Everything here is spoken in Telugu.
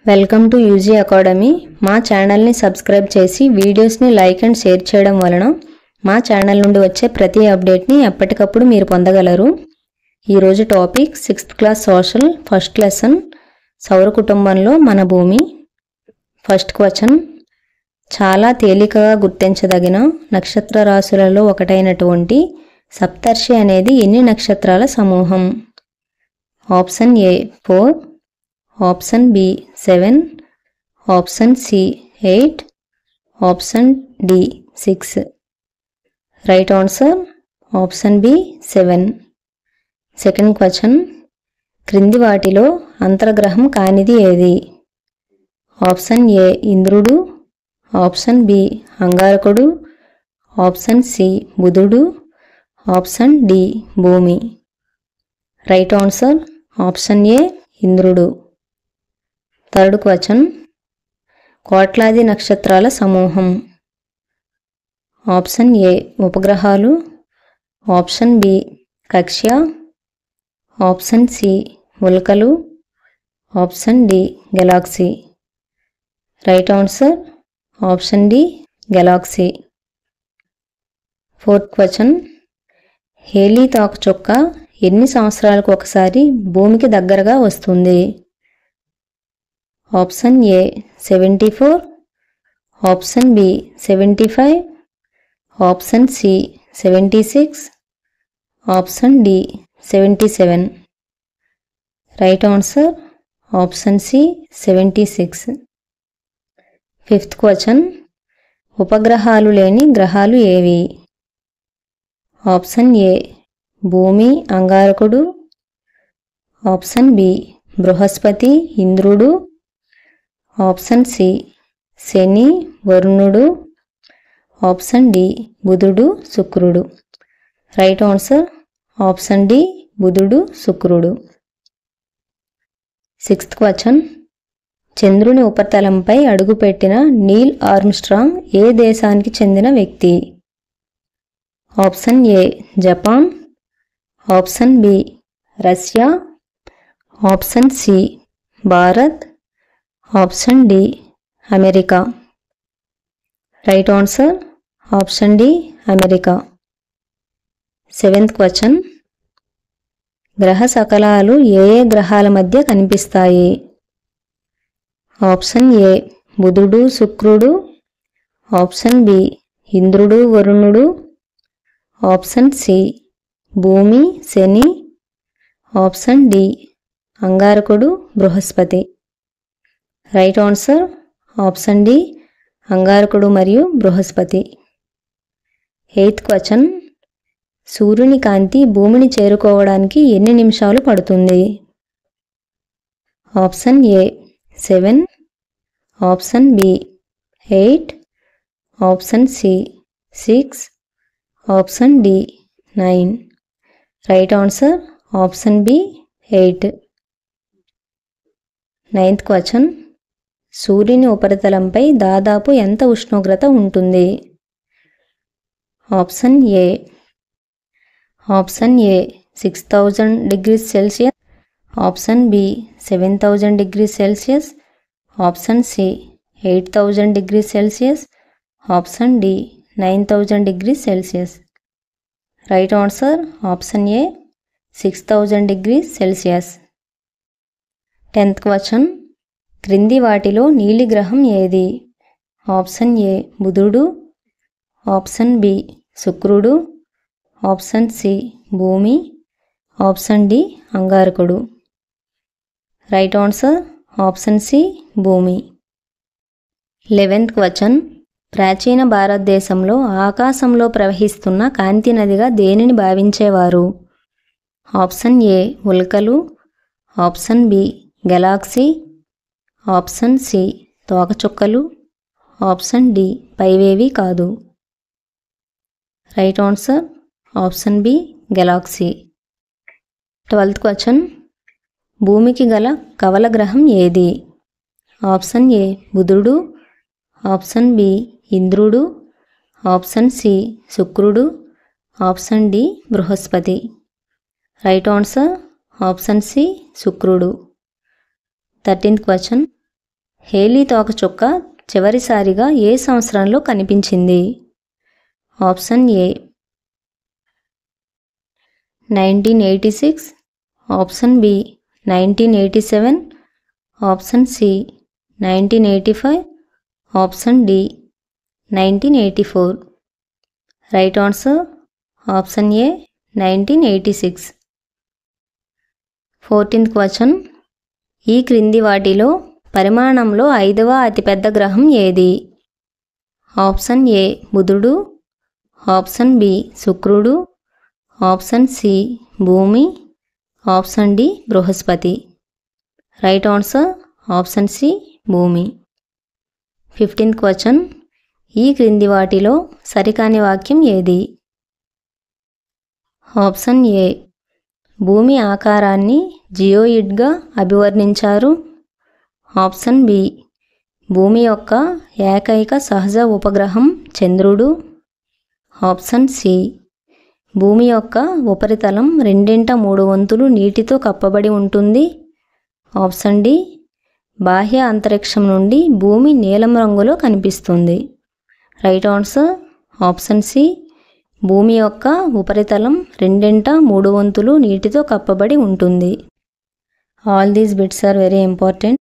Welcome to UG academy. మా ఛానల్ని సబ్స్క్రైబ్ చేసి వీడియోస్ని లైక్ అండ్ షేర్ చేయడం వలన మా ఛానల్ నుండి వచ్చే ప్రతి అప్డేట్ని ఎప్పటికప్పుడు మీరు పొందగలరు. ఈరోజు topic 6th class social first lesson సౌర కుటుంబంలో మన భూమి. ఫస్ట్ క్వశ్చన్, చాలా తేలికగా గుర్తించదగిన నక్షత్ర రాశులలో ఒకటైనటువంటి సప్తర్షి అనేది ఎన్ని నక్షత్రాల సమూహం? Option A 4, option B 7, option C 8, option D 6. Right answer option B 7. Second question, క్రింది వాటిలో అంతర్గ్రహం కానిది ఏది? ఆప్షన్ ఏ ఇంద్రుడు, ఆప్షన్ బి అంగారకుడు, ఆప్షన్ సి బుధుడు, ఆప్షన్ డి భూమి. రైట్ ఆన్సర్ ఆప్షన్ ఏ ఇంద్రుడు. థర్డ్ క్వశ్చన్, కోట్లాది నక్షత్రాల సమూహం. ఆప్షన్ ఏ ఉపగ్రహాలు, ఆప్షన్ బి కక్ష్య, ఆప్షన్ సి ఉల్కలు, option D galaxy. Right answer option D galaxy. Fourth question, Halley తోకచుక్క ఎన్ని సంవత్సరాలకు ఒకసారి భూమికి దగ్గరగా వస్తుంది? Option A 74, option B 75, option C 76, option D 77. Right answer option C 76. Fifth question, ఉపగ్రహాలు లేని గ్రహాలు ఏవి? ఆప్షన్ ఏ భూమి అంగారకుడు, ఆప్షన్ బి బృహస్పతి ఇంద్రుడు, ఆప్షన్ సి శని వరుణుడు, ఆప్షన్ డి బుధుడు శుక్రుడు. రైట్ ఆన్సర్ ఆప్షన్ డి బుధుడు శుక్రుడు. సిక్స్త్ క్వశ్చన్, చంద్రుని ఉపరితలంపై అడుగుపెట్టిన నీల్ ఆర్మ్స్ట్రాంగ్ ఏ దేశానికి చెందిన వ్యక్తి? Option A Japan, option B Russia, option C Bharat, option D America. Right answer option D America. Seventh question, గ్రహ శకలాలు ఏ ఏ గ్రహాల మధ్య కనిపిస్తాయి? ఆప్షన్ ఏ బుధుడు శుక్రుడు, ఆప్షన్ బి ఇంద్రుడు వరుణుడు, ఆప్షన్ సి భూమి శని, ఆప్షన్ డి అంగారకుడు బృహస్పతి. రైట్ ఆన్సర్ ఆప్షన్ డి అంగారకుడు మరియు బృహస్పతి. ఎయిత్ క్వశ్చన్, సూర్యుని కాంతి భూమిని చేరుకోవడానికి ఎన్ని నిమిషాలు పడుతుంది? Option A 7, option B 8, option C 6, option D 9. Right answer option B 8. Ninth question, సూర్యుని ఉపరితలంపై దాదాపు ఎంత ఉష్ణోగ్రత ఉంటుంది? Option A 6000 degrees Celsius, option B 7000 degrees Celsius, option C 8000 degrees Celsius, option D 9000 degrees Celsius. Right answer option A 6000 degrees Celsius. 10th question, క్రింది వాటిలో నీలి గ్రహం ఏది? ఆప్షన్ ఏ బుధుడు, ఆప్షన్ బి శుక్రుడు, ఆప్షన్ సి భూమి, ఆప్షన్ డి అంగారకుడు. రైట్ ఆన్సర్ ఆప్షన్ సి భూమి. 11th క్వశ్చన్, ప్రాచీన భారతదేశంలో ఆకాశంలో ప్రవహిస్తున్న కాంతి నదిగా దేనిని భావించేవారు? ఆప్షన్ ఏ ఉల్కలు, option B galaxy, option C తోకచుక్కలు, ఆప్షన్ డి పైవేవి కాదు. Right answer option B galaxy. 12th question, భూమికి గల కవల గ్రహం ఏది? ఆప్షన్ ఏ బుధుడు, ఆప్షన్ బి ఇంద్రుడు, ఆప్షన్ సి శుక్రుడు, ఆప్షన్ డి బృహస్పతి. రైట్ ఆన్సర్ ఆప్షన్ సి శుక్రుడు. 13th క్వశ్చన్, హేలీ తోకచుక్క చివరిసారిగా ఏ సంవత్సరంలో కనిపించింది? Option A 1986, option B 1987, option C 1985, option D 1984. Right answer option A 1986. 14th question. ఈ క్రింది వాటిలో పరిమాణంలో 5వ అతిపెద్ద గ్రహం ఏది? ఆప్షన్ ఏ బుధుడు, ఆప్షన్ బి శుక్రుడు, ఆప్షన్ సి భూమి, ఆప్షన్ డి బృహస్పతి. రైట్ ఆన్సర్ ఆప్షన్ సి భూమి. 15th question. ఈ క్రింది వాటిలో సరికాని వాక్యం ఏది? ఆప్షన్ ఏ భూమి ఆకారాన్ని జియోయిడ్గా అభివర్ణించారు. ఆప్షన్ బి భూమి యొక్క ఏకైక సహజ ఉపగ్రహం చంద్రుడు. ఆప్షన్ సి భూమి యొక్క ఉపరితలం 2/3 నీటితో కప్పబడి ఉంటుంది. ఆప్షన్ డి బాహ్య అంతరిక్షం నుండి భూమి నీలం రంగులో కనిపిస్తుంది. రైట్ ఆన్సర్ ఆప్షన్ సి భూమి యొక్క ఉపరితలం 2/3 నీటితో కప్పబడి ఉంటుంది. All these bits are very important.